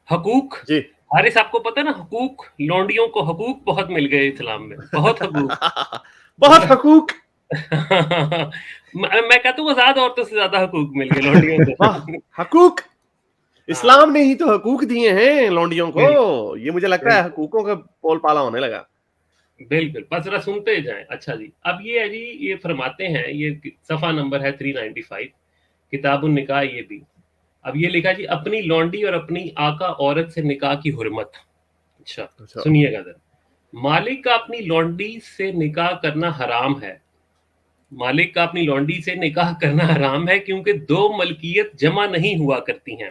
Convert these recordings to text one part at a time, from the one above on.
حقوق جی حارث آپ کو پتہ نا حقوق لونڈیوں کو حقوق بہت مل گئے اسلام میں بہت حقوق بہت حقوق میں کہتا ہوں آزاد عورتوں سے زیادہ حقوق مل گئے لونڈیوں کو حقوق اسلام نے ہی تو حقوق دیے ہیں لونڈیوں کو یہ مجھے لگتا ہے حقوقوں کا پول پالا ہونے لگا بالکل بس ذرا سنتے جائیں اچھا جی اب یہ ہے جی یہ فرماتے ہیں یہ صفحہ نمبر ہے 395 کتاب النکاح یہ بھی اب یہ لکھا جی اپنی لونڈی اور اپنی آقا عورت سے نکاح کی حرمت اچھا سنیے گا ذرا مالک کا اپنی لونڈی سے نکاح کرنا حرام ہے مالک کا اپنی لونڈی سے نکاح کرنا حرام ہے کیونکہ دو ملکیت جمع نہیں ہوا کرتی ہیں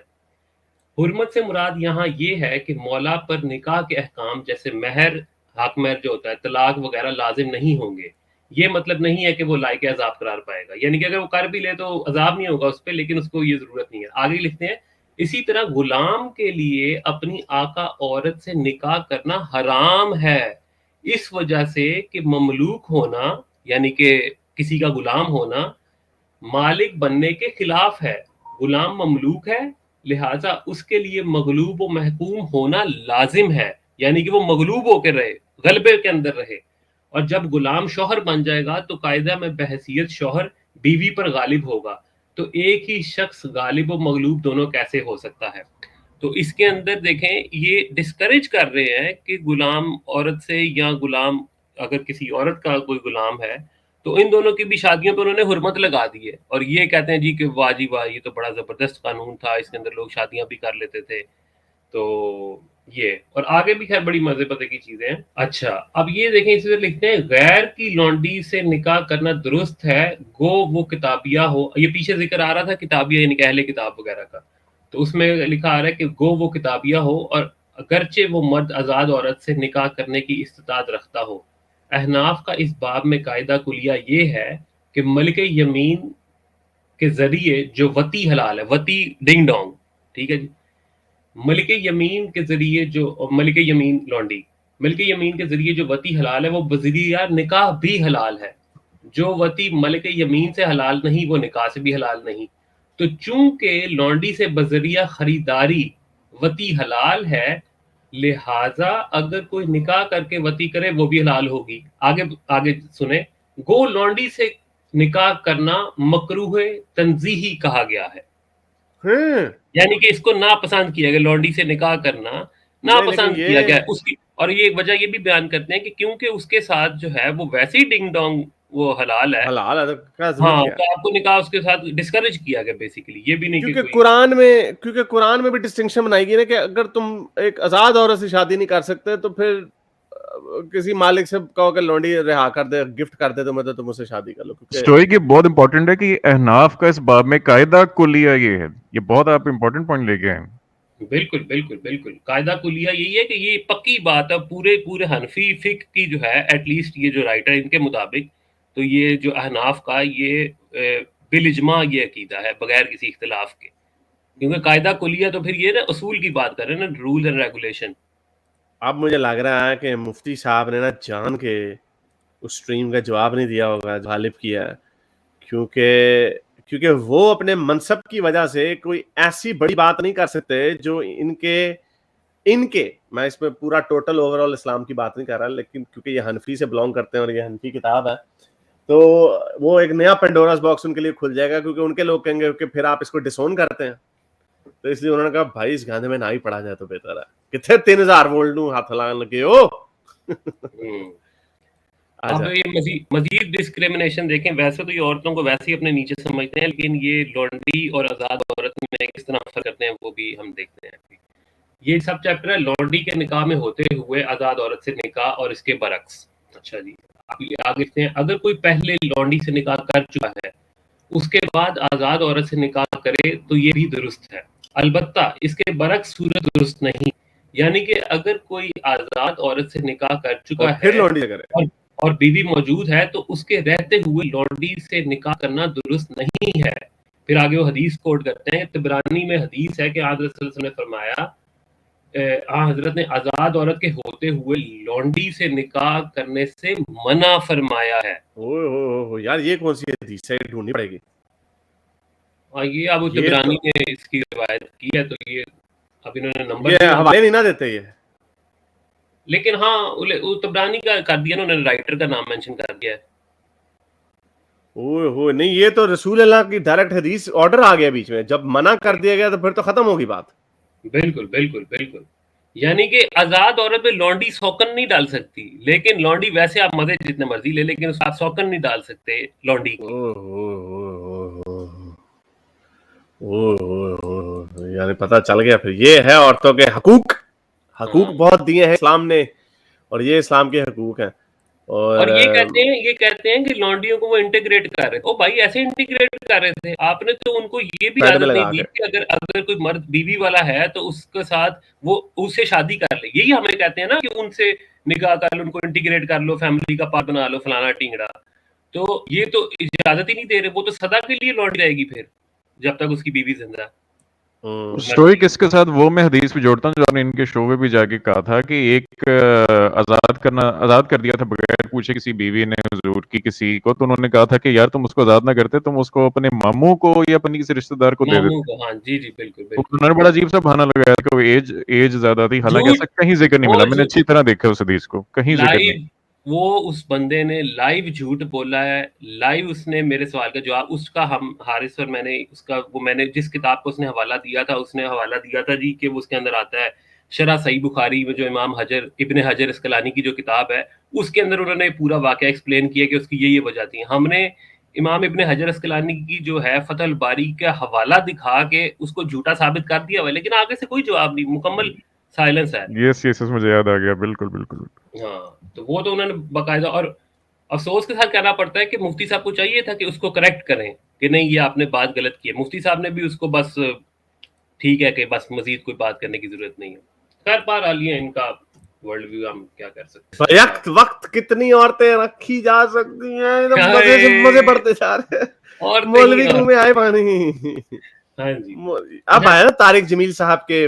حرمت سے مراد یہاں یہ ہے کہ مولا پر نکاح کے احکام جیسے مہر حق مہر جو ہوتا ہے طلاق وغیرہ لازم نہیں ہوں گے یہ مطلب نہیں ہے کہ وہ لائق عذاب قرار پائے گا یعنی کہ اگر وہ کر بھی لے تو عذاب نہیں ہوگا اس پہ لیکن اس کو یہ ضرورت نہیں ہے آگے لکھتے ہیں اسی طرح غلام کے لیے اپنی آقا عورت سے نکاح کرنا حرام ہے اس وجہ سے کہ مملوک ہونا یعنی کہ کسی کا غلام ہونا مالک بننے کے خلاف ہے غلام مملوک ہے لہٰذا اس کے لیے مغلوب و محکوم ہونا لازم ہے یعنی کہ وہ مغلوب ہو کے رہے غلبے کے اندر رہے اور جب غلام شوہر بن جائے گا تو قاعدہ میں بحیثیت شوہر بیوی پر غالب ہوگا تو ایک ہی شخص غالب و مغلوب دونوں کیسے ہو سکتا ہے تو اس کے اندر دیکھیں یہ ڈسکریج کر رہے ہیں کہ غلام عورت سے یا غلام اگر کسی عورت کا کوئی غلام ہے تو ان دونوں کی بھی شادیوں پہ انہوں نے حرمت لگا دی ہے اور یہ کہتے ہیں جی کہ واہ جی واہ یہ تو بڑا زبردست قانون تھا اس کے اندر لوگ شادیاں بھی کر لیتے تھے تو یہ اور آگے بھی خیر بڑی مزے پتے کی چیزیں ہیں اچھا اب یہ دیکھیں اسی طرح لکھتے ہیں غیر کی لونڈی سے نکاح کرنا درست ہے گو وہ کتابیہ ہو یہ پیچھے ذکر آ رہا تھا کتابیہ یعنی کہ اہل کتاب وغیرہ کا تو اس میں لکھا آ رہا ہے کہ گو وہ کتابیہ ہو اور اگرچہ وہ مرد آزاد عورت سے نکاح کرنے کی استطاعت رکھتا ہو احناف کا اس باب میں قاعدہ کلیہ یہ ہے کہ ملک یمین کے ذریعے جو وتی حلال ہے وتی ڈنگ ڈونگ ٹھیک ہے جی ملک یمین کے ذریعے جو ملک یمین لونڈی ملک یمین کے ذریعے جو وتی حلال ہے وہ بذریعہ نکاح بھی حلال ہے جو وتی ملک یمین سے حلال نہیں وہ نکاح سے بھی حلال نہیں تو چونکہ لونڈی سے بذریعہ خریداری وتی حلال ہے لہذا اگر کوئی نکاح کر کے وتی کرے وہ بھی حلال ہوگی آگے سنیں گو لونڈی سے نکاح کرنا مکروہ تنزیہی کہا گیا ہے یعنی کہ اس کو ناپسند کیا گیا لونڈی سے نکاح کرنا ناپسند کیا گیا اس کی اور یہ وجہ یہ بھی بیان کرتے ہیں کہ کیونکہ اس کے ساتھ جو ہے وہ ویسے ہی ڈنگ ڈونگ وہ حلال ہے ہاں تو آپ کو نکاح اس کے ساتھ ڈسکریج کیا گیا بیسیکلی یہ بھی نہیں کیونکہ قرآن میں بھی ڈسٹنکشن بنائی گئی نا کہ اگر تم ایک آزاد عورت سے شادی نہیں کر سکتے تو پھر کسی مالک سے کہو کہ لونڈی رہا کر دے گفٹ کر دے تو تم اس سے شادی کر لو اسٹوری کی بہت امپورٹنٹ ہے کہ احناف کا اس باب میں قاعدہ کلیہ یہ ہے یہ بہت آپ امپورٹنٹ پوائنٹ لے کے آئے بالکل بالکل بالکل قاعدہ کلیہ یہی ہے کہ یہ پکی بات ہے پورے حنفی فقہ کی جو ہے ایٹ لیسٹ یہ جو رائٹر ان کے مطابق تو یہ جو احناف کا یہ بالاجماع یہ عقیدہ ہے بغیر کسی اختلاف کے کیونکہ قاعدہ کلیہ تو پھر یہ نا اصول کی بات کر رہے ہیں نا رولز اینڈ ریگولیشن اب مجھے لگ رہا ہے کہ مفتی صاحب نے نا جان کے اس سٹریم کا جواب نہیں دیا ہوگا غالب کیا کیونکہ وہ اپنے منصب کی وجہ سے کوئی ایسی بڑی بات نہیں کر سکتے جو ان کے میں اس میں پورا ٹوٹل اوور آل اسلام کی بات نہیں کر رہا لیکن کیونکہ یہ حنفی سے بلانگ کرتے ہیں اور یہ حنفی کتاب ہے تو وہ ایک نیا پینڈوراز باکس ان کے لیے کھل جائے گا کیونکہ ان کے لوگ کہیں گے کہ پھر آپ اس کو ڈسون کرتے ہیں تو اس لیے انہوں نے کہا بھائی اس گانے میں نہ ہی پڑھا جائے تو بہتر ہے کتنے 3000 وولٹ نو ہاتھ لگان لگے ہو اب یہ مزید ڈسکریمنیشن دیکھیں ویسے تو یہ عورتوں کو ویسے ہی اپنے نیچے سمجھتے ہیں لیکن یہ لونڈی اور آزاد عورت میں کس طرح فرق کرتے ہیں وہ بھی ہم دیکھتے ہیں یہ سب چیپٹر ہے لونڈی کے نکاح میں ہوتے ہوئے آزاد عورت سے نکاح اور اس کے برعکس اچھا جی آگے لکھتے ہیں اگر کوئی پہلے لونڈی سے نکاح کر چکا ہے اس کے بعد آزاد عورت سے نکاح کرے تو یہ بھی درست ہے البتہ اس کے برعکس صورت درست نہیں یعنی کہ اگر کوئی آزاد عورت سے نکاح کر چکا ہے اور بیوی موجود ہے تو اس کے رہتے ہوئے لونڈی سے نکاح کرنا درست نہیں ہے پھر آگے وہ حدیث کوٹ کرتے ہیں طبرانی میں حدیث ہے کہ حضرت صلی اللہ علیہ وسلم نے فرمایا حضرت نے آزاد عورت کے ہوتے ہوئے لونڈی سے نکاح کرنے سے منع فرمایا ہے یار یہ کون سی حدیث ہے ڈھونڈنی پڑے گی یہ ابو طبرانی نے اس کی روایت کی ہے تو یہ اب انہوں نے نمبر یہ حوالے نہیں نہ دیتے یہ, لیکن ہاں تبرانی کا کر دیا انہوں نے, رائٹر کا نام مینشن کر دیا ہے. اوہ نہیں, یہ تو رسول اللہ کی ڈائریکٹ حدیث آرڈر آ گیا بیچ میں, جب منع کر دیا گیا تو پھر تو ختم ہوگی بات. بالکل بالکل بالکل, یعنی کہ آزاد عورت پہ لونڈی سوکن نہیں ڈال سکتی, لیکن لونڈی ویسے آپ مزے جتنے مرضی لے, لیکن اس آپ سوکن نہیں ڈال سکتے لونڈی کی. یعنی پتہ چل گیا پھر یہ ہے عورتوں کے حقوق بہت دیے ہیں اسلام نے, اور یہ اسلام کے حقوق ہیں. اور یہ کہتے ہیں کہ لونڈیوں کو وہ انٹیگریٹ کر رہے تھے. او بھائی ایسے انٹیگریٹ کر رہے تھے, آپ نے تو ان کو یہ بھی اجازت نہیں دی کہ اگر کوئی مرد بیوی والا ہے تو اس کے ساتھ وہ اس سے شادی کر لے. یہی ہمیں کہتے ہیں نا کہ ان سے نکاح کر لو, ان کو انٹیگریٹ کر لو, فیملی کا پارٹ بنا لو, فلانا ٹینگڑا. تو یہ تو اجازت ہی نہیں دے رہے, وہ تو سدا کے لیے لونڈی رہے گی پھر جب تک اس کی بیوی زندہ ہے. سٹوری کس کے ساتھ وہ میں حدیث بھی جوڑتا ہوں جو آپ نے ان کے شو میں بھی جا کے کہا تھا کہ ایک آزاد کر دیا تھا بغیر پوچھے کسی بیوی نے حضور کی کسی کو, تو انہوں نے کہا تھا کہ یار تم اس کو آزاد نہ کرتے, تم اس کو اپنے ماموں کو یا اپنے کسی رشتہ دار کو دے دیتے. ہاں جی جی بالکل انہوں نے بڑا عجیب سا بہانا لگایا کہ وہ ایج زیادہ تھی, حالانکہ ایسا کہیں ذکر نہیں ملا. میں نے اچھی طرح دیکھا اس حدیث کو, کہیں ذکر نہیں. وہ اس بندے نے لائیو جھوٹ بولا ہے, لائیو اس نے میرے سوال کا جواب, اس کا ہم حارث پر میں نے جس کتاب کو اس نے حوالہ دیا تھا, اس نے حوالہ دیا تھا جی کہ وہ اس کے اندر آتا ہے شرح صحیح بخاری میں, جو امام ابن حجر اسقلانی کی جو کتاب ہے اس کے اندر انہوں نے پورا واقعہ ایکسپلین کیا کہ اس کی یہ وجہ تھی. ہم نے امام ابن حجر اسقلانی کی جو ہے فتح الباری کا حوالہ دکھا کے اس کو جھوٹا ثابت کر دیا ہوا, لیکن آگے سے کوئی جواب نہیں, مکمل سائلنس ہے. یس مجھے یاد آ گیا, بالکل بالکل. ہاں تو وہ تو انہوں نے باقاعدہ, اور افسوس کے ساتھ کہنا پڑتا ہے کہ مفتی صاحب کو چاہیے تھا کہ اس کو کریکٹ کریں کہ نہیں یہ آپ نے بات غلط کی ہے. مفتی صاحب نے بھی اس کو بس ٹھیک ہے کہ بس مزید کوئی بات کرنے کی ضرورت نہیں ہے. خیر بہرحال یہ ان کا ورلڈ ویو, ہم کیا کر سکتے ہیں. وقت کتنی عورتیں رکھی جا سکتی ہیں, مزے پڑتے جا رہے ہیں, مولوی منہ میں آئے پانی. ہاں جی, اب آیا نا طارق جمیل صاحب کے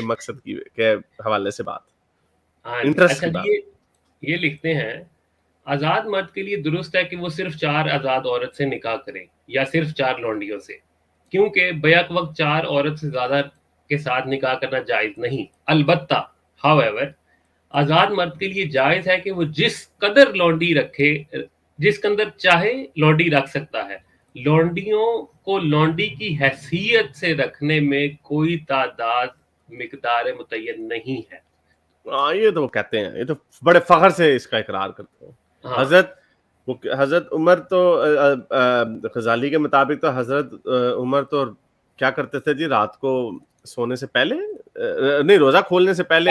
مقصد کے حوالے سے بات. اچھا جی, یہ لکھتے ہیں آزاد مرد کے لیے درست ہے کہ وہ صرف 4 آزاد عورت سے نکاح کریں یا صرف 4 لونڈیوں سے, کیونکہ بیک وقت 4 عورت سے زیادہ کے ساتھ نکاح کرنا جائز نہیں. البتہ however آزاد مرد کے لیے جائز ہے کہ وہ جس قدر لونڈی رکھے, جس قدر چاہے لونڈی رکھ سکتا ہے. لونڈیوں کو لونڈی کی حیثیت سے رکھنے میں کوئی تعداد مقدار متعین نہیں ہے. یہ تو وہ کہتے ہیں, یہ تو بڑے فخر سے اس کا اقرار کرتے ہیں. حضرت عمر تو غزالی کے مطابق تو حضرت عمر تو کیا کرتے تھے جی, رات کو سونے سے پہلے نہیں, روزہ کھولنے سے پہلے,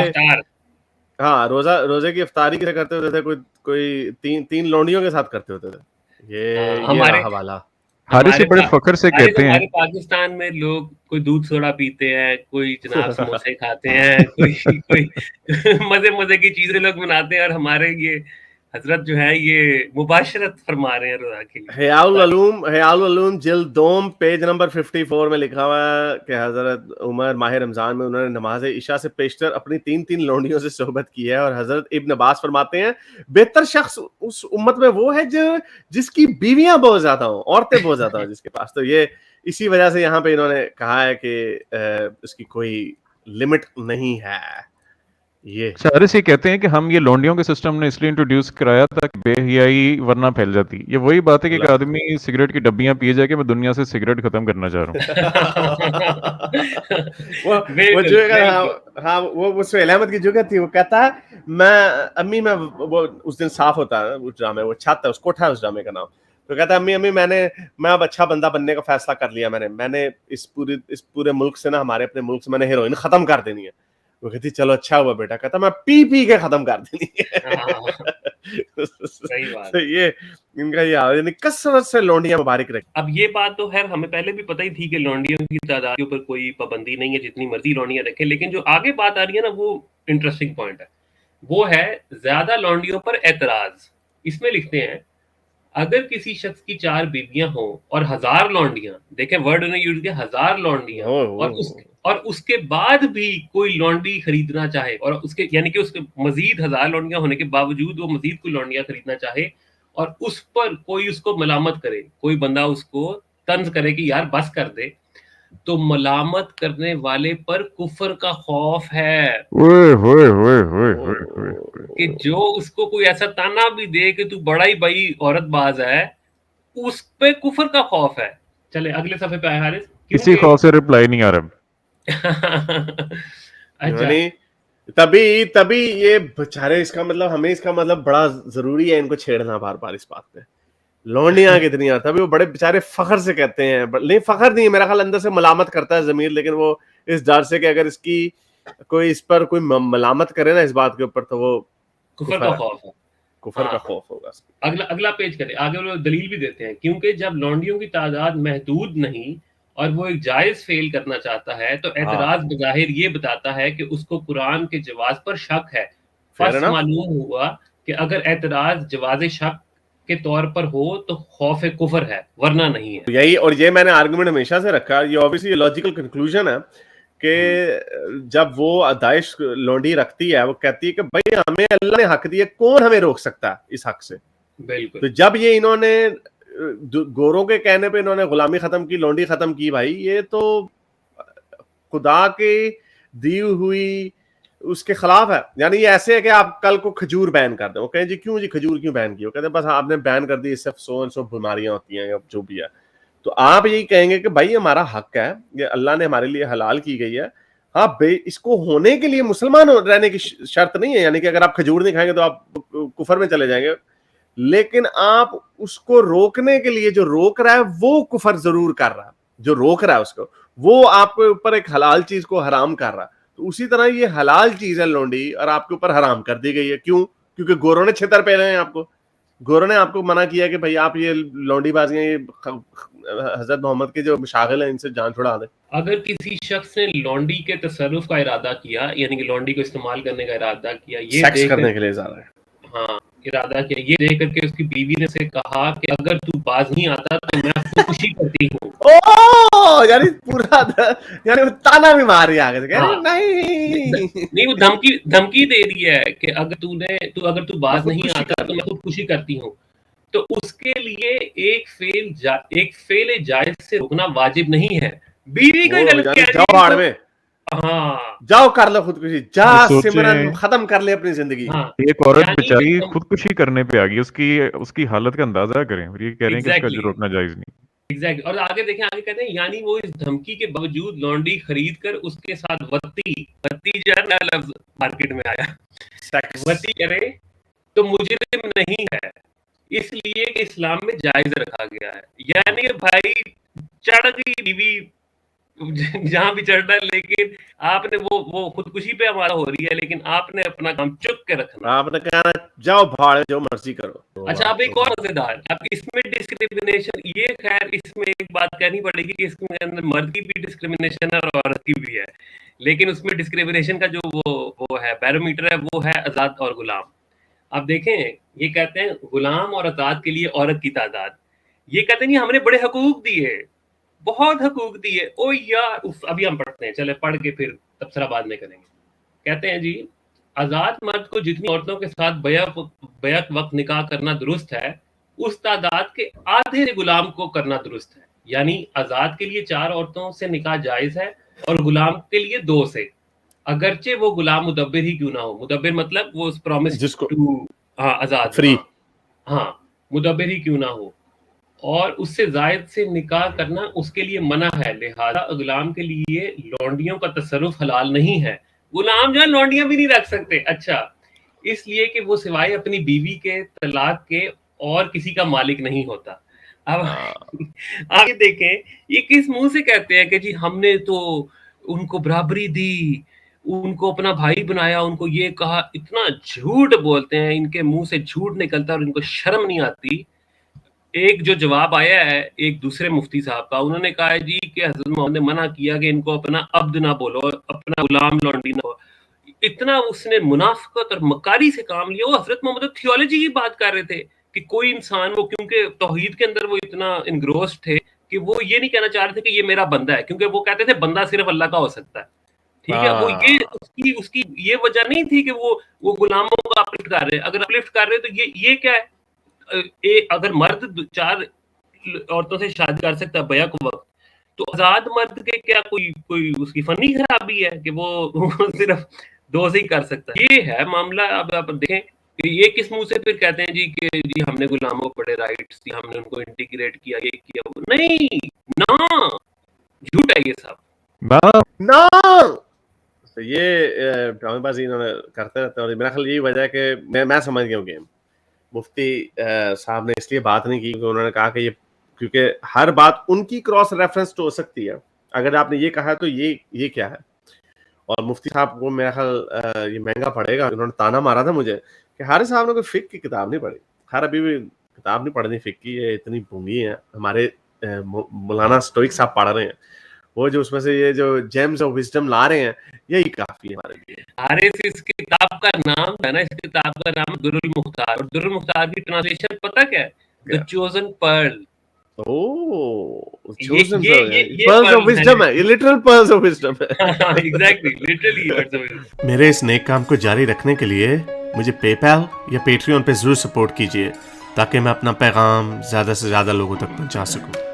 ہاں روزے کی افطاری کیسے کرتے ہوتے تھے, کوئی 3 لونڈیوں کے ساتھ کرتے ہوتے تھے. یہ حوالہ حارث بڑے فخر سے کہتے ہیں. ہمارے پاکستان میں لوگ کوئی دودھ سوڈا پیتے ہیں, کوئی جناب سموسے کھاتے ہیں, کوئی مزے کی چیزیں لوگ بناتے ہیں, اور ہمارے یہ حضرت جو ہے یہ مباشرت فرما رہے ہیں روزہ کے لیے. حیال العلوم جلد 2 پیج نمبر 54 میں لکھا ہوا ہے کہ حضرت عمر ماہ رمضان میں انہوں نے نماز عشاء سے پیشتر اپنی 3 لونڈیوں سے صحبت کی ہے. اور حضرت ابن عباس فرماتے ہیں بہتر شخص اس امت میں وہ ہے جس کی بیویاں بہت زیادہ ہوں, عورتیں بہت زیادہ ہوں جس کے پاس. تو یہ اسی وجہ سے یہاں پہ انہوں نے کہا ہے کہ اس کی کوئی لمٹ نہیں ہے. حارث یہ کہتے ہیں کہ ہم یہ لونڈیوں کے سسٹم نے اس لیے انٹروڈیوس کرایا تھا کہ بے حیائی ورنہ پھیل جاتی. یہ وہی بات ہے کہ ایک آدمی سگریٹ کی ڈبیاں پیے جا کے میں دنیا سے سگریٹ ختم کرنا چاہ رہا ہوں. وہ سہیل احمد کی جگہ تھی, وہ کہتا ہے میں وہ اس دن صاف ہوتا ہے وہ ڈرامے, وہ چھت ہے, اس کوٹھا ہے اس ڈرامے کا نام. تو کہتا ہے امی میں اب اچھا بندہ بننے کا فیصلہ کر لیا, میں نے اس پورے ملک سے نا, ہمارے اپنے ملک سے میں نے ہیروئن ختم کر دینی ہے. وہ کہتی چلو اچھا ہوا بیٹا. کہتا میں پی کے ختم کر دینی ہے. یہ ان کا یعنی کثرت سے لونڈیاں مبارک رکھی. اب یہ بات تو خیر ہمیں پہلے بھی پتہ ہی تھی کہ لونڈیوں کی تعداد کے اوپر کوئی پابندی نہیں ہے, جتنی مرضی لونڈیاں رکھیں. لیکن جو آگے بات آ رہی ہے نا, وہ انٹرسٹنگ پوائنٹ ہے, وہ ہے زیادہ لونڈیوں پر اعتراض. اس میں لکھتے ہیں اگر کسی شخص کی 4 بیویاں ہوں اور 1000 لونڈیاں, دیکھیں ورڈ انہیں یوز کیا 1000 لونڈیاں, اور اس کے بعد بھی کوئی لونڈی خریدنا چاہے, اور اس کے یعنی کہ اس کے مزید 1000 لونڈیاں ہونے کے باوجود وہ مزید کوئی لونڈیاں خریدنا چاہے, اور اس پر کوئی اس کو ملامت کرے, کوئی بندہ اس کو طنز کرے کہ یار بس کر دے, تو ملامت کرنے والے پر کفر کا خوف ہے کہ جو اس کو کوئی ایسا تانا بھی دے کہ تو بڑا ہی بڑی عورت باز ہے، اس پہ کفر کا خوف ہے. چلے اگلے صفحے پہ آئے حارث. کسی خوف سے رپلائی نہیں آ رہا. اچھا تبھی یہ بچارے اس کا مطلب بڑا ضروری ہے ان کو چھیڑنا بار بار اس بات پہ. لونڈیاں کتنی ہیں تبھی وہ بڑے بےچارے فخر سے کہتے ہیں, نہیں فخر نہیں, میرا خیال اندر سے ملامت کرتا ہے ضمیر, لیکن وہ اس ڈر سے کہ اگر اس کی کوئی اس پر کوئی ملامت کرے نا اس بات کے اوپر تو وہ کفر کا خوف ہے, کفر کا خوف ہوگا. اگلا پیج کرے آگے وہ دلیل بھی دیتے ہیں, کیونکہ جب لونڈیوں کی تعداد محدود نہیں اور وہ ایک جائز فعل کرنا چاہتا ہے تو اعتراض بظاہر یہ بتاتا ہے کہ اس کو قرآن کے جواز پر شک ہے. پس معلوم ہوا کہ اگر اعتراض جواز شک کے طور پر ہو تو خوف کفر ہے, ورنہ نہیں ہے. یہی, اور یہ میں نے آرگومنٹ ہمیشہ سے رکھا, یہ obviously لاجیکل کنکلوژن ہے کہ جب وہ داعش لونڈی رکھتی ہے وہ کہتی ہے کہ بھائی ہمیں اللہ نے حق دیا, کون ہمیں روک سکتا ہے اس حق سے. بالکل. تو جب یہ انہوں نے گوروں کے کہنے پہ انہوں نے غلامی ختم کی, لونڈی ختم کی, بھائی یہ تو خدا کے دی ہوئی اس کے خلاف ہے. یعنی یہ ایسے ہے کہ آپ کل کو کھجور بین کر دیں, وہ کہیں جی کیوں جی کھجور کیوں بین کی, وہ کہتے ہیں بس آپ نے بین کر دی, اس سے سو بیماریاں ہوتی ہیں جو بھی ہے. تو آپ یہی کہیں گے کہ بھائی ہمارا حق ہے, یہ اللہ نے ہمارے لیے حلال کی گئی ہے, ہاں اس کو ہونے کے لیے مسلمان رہنے کی شرط نہیں ہے, یعنی کہ اگر آپ کھجور نہیں کھائیں گے تو آپ کفر میں چلے جائیں گے, لیکن آپ اس کو روکنے کے لیے جو روک رہا ہے وہ کفر ضرور کر رہا ہے, جو روک رہا ہے اس کو وہ آپ کے اوپر ایک حلال چیز کو حرام کر رہا ہے. تو اسی طرح یہ حلال چیز ہے لونڈی اور آپ کے اوپر حرام کر دی گئی ہے. کیوں؟ کیونکہ گوروں نے چھتر پہ رہے ہیں آپ کو, گوروں نے آپ کو منع کیا کہ بھائی آپ یہ لونڈی بازیاں, یہ حضرت محمد کے جو مشاغل ہیں ان سے جان چھڑا دیں. اگر کسی شخص نے لونڈی کے تصرف کا ارادہ کیا, یعنی کہ لونڈی کو استعمال کرنے کا ارادہ کیا, یہ سیکس کرنے کے لیے زیادہ ہے, ہاں ارادہ کیا, یہ دیکھ کر کے اس کی بیوی نے سے کہا کہ اگر تو باز نہیں آتا تو میں خودکشی کرتی ہوں. یعنی پورا یعنی تانا بھی مار رہی ہے آگے سے, نہیں وہ دھمکی دے رہی ہے کہ اگر تو باز نہیں آتا تو میں خودکشی کرتی ہوں. تو اس کے لیے ایک فعل جائز سے رکنا واجب نہیں ہے. بیوی کو غلط کیا جاؤ بھاڑ میں, ہاں جاؤ کر لو خودکشی, جا سمرن ختم کر لے اپنی زندگی. ایک عورت بیچاری خودکشی کرنے پہ آ گئی, اس کی حالت کا اندازہ کریں, یہ کہہ رہے ہیں کہ اس کا جو روکنا جائز نہیں. ایگزیکٹلی. اور آگے دیکھیں, آگے کہتے ہیں یعنی وہ اس دھمکی کے باوجود لونڈی خرید کر اس کے ساتھ وطی جو ہے نیا لفظ مارکیٹ میں آیا, وطی کرے تو مجرم نہیں ہے, اس لیے کہ اسلام میں جائز رکھا گیا ہے. یعنی کہ بھائی چڑھ گئی بیوی جہاں بھی چڑھنا ہے, لیکن آپ نے وہ خودکشی پہ ہمارا ہو رہی ہے, لیکن آپ نے اپنا کام چپ کے رکھنا, آپ نے کہنا جاؤ بھاڑ جو مرضی کرو. اچھا اب ایک اور مزیدار, اب اس میں ڈسکریمنیشن, یہ خیر اس میں ایک بات کہنی پڑے گی کہ اس کے اندر مرد کی بھی ڈسکریمنیشن ہے اور عورت کی بھی ہے, لیکن اس میں ڈسکریمنیشن کا جو وہ ہے بیرومیٹر ہے وہ ہے آزاد اور غلام. آپ دیکھیں یہ کہتے ہیں غلام اور آزاد کے لیے عورت کی تعداد, یہ کہتے ہیں ہم نے بڑے حقوق دیے, بہت حقوق دیے. او یار ابھی ہم پڑھتے ہیں, چلے پڑھ کے پھر تبصرہ بعد میں کریں گے. کہتے ہیں جی آزاد مرد کو جتنی عورتوں کے ساتھ بیک وقت نکاح کرنا درست ہے, اس تعداد کے آدھے غلام کو کرنا درست ہے. یعنی آزاد کے لیے 4 عورتوں سے نکاح جائز ہے اور غلام کے لیے 2 سے, اگرچہ وہ غلام مدبر ہی کیوں نہ ہو. مدبر مطلب وہ پرومس جس کو آزاد فری, ہاں مدبر ہی کیوں نہ ہو, اور اس سے زائد سے نکاح کرنا اس کے لیے منع ہے. لہذا غلام کے لیے لونڈیوں کا تصرف حلال نہیں ہے. غلام جو ہے لونڈیاں بھی نہیں رکھ سکتے. اچھا, اس لیے کہ وہ سوائے اپنی بیوی کے طلاق کے اور کسی کا مالک نہیں ہوتا. اب آگے دیکھیں یہ کس منہ سے کہتے ہیں کہ جی ہم نے تو ان کو برابری دی, ان کو اپنا بھائی بنایا, ان کو یہ کہا. اتنا جھوٹ بولتے ہیں, ان کے منہ سے جھوٹ نکلتا ہے اور ان کو شرم نہیں آتی. ایک جو جواب آیا ہے ایک دوسرے مفتی صاحب کا, انہوں نے کہا ہے جی کہ حضرت محمد نے منع کیا کہ ان کو اپنا عبد نہ بولو, اپنا غلام لونڈی نہ. اتنا اس نے منافقت اور مکاری سے کام لیا. وہ حضرت محمد تھیولوجی کی بات کر رہے تھے کہ کوئی انسان, وہ کیونکہ توحید کے اندر وہ اتنا انگروسڈ تھے کہ وہ یہ نہیں کہنا چاہ رہے تھے کہ یہ میرا بندہ ہے, کیونکہ وہ کہتے تھے بندہ صرف اللہ کا ہو سکتا ہے. ٹھیک ہے, وہ یہ اس کی یہ وجہ نہیں تھی کہ وہ غلاموں کو اپلفٹ کر رہے. اگر اپلفٹ کر رہے تو یہ کیا ہے, اگر مرد 4 عورتوں سے شادی کر سکتا ہے بیک وقت, تو آزاد مرد کے کیا کوئی اس کی فنی خرابی ہے کہ وہ صرف 2 سے ہی کر سکتا ہے؟ یہ ہے معاملہ. اب آپ دیکھیں کہ یہ کس منہ سے پھر کہتے ہیں جی کہ جی ہم نے غلاموں کو بڑے رائٹس دی, ہم نے ان کو انٹیگریٹ کیا, یہ کیا, وہ نہیں, نا, جھوٹ ہے یہ سب نا. تو یہ ڈرامے بازی انہوں نے کرتے رہتے ہیں, اور میرا خیال یہی وجہ ہے کہ میں سمجھ گیا ہوں گیم. مفتی صاحب نے اس لیے بات نہیں کی کیونکہ انہوں نے کہا کہ یہ کیونکہ ہر بات ان کی کراس ریفرنس تو ہو سکتی ہے, اگر آپ نے یہ کہا تو یہ کیا ہے. اور مفتی صاحب کو میرا خیال یہ مہنگا پڑے گا. انہوں نے تانا مارا تھا مجھے کہ حارث صاحب نے کوئی فقہ کی کتاب نہیں پڑھی. خیر ابھی بھی کتاب نہیں پڑھنی فقہ کی, یہ اتنی بھونگی ہے. ہمارے مولانا اسٹوئک صاحب پڑھ رہے ہیں, وہ جو اس میں سے یہ جو جیمز آف وزڈم لا رہے ہیں, یہی کافی ہے ہمارے لیے. حارث اس کتاب کا نام ہے نا, اس کتاب کا نام در المختار, اور در المختار کی ٹرانسلیشن پتہ کیا ہے؟ The Chosen Pearl. chosen pearls of wisdom ہے, یہ literal pearls of wisdom ہے. Exactly, literally words of wisdom. میرے اس نیک کام کو جاری رکھنے کے لیے مجھے پے پیل یا پیٹریون پہ ضرور سپورٹ کیجیے تاکہ میں اپنا پیغام زیادہ سے زیادہ لوگوں تک پہنچا سکوں.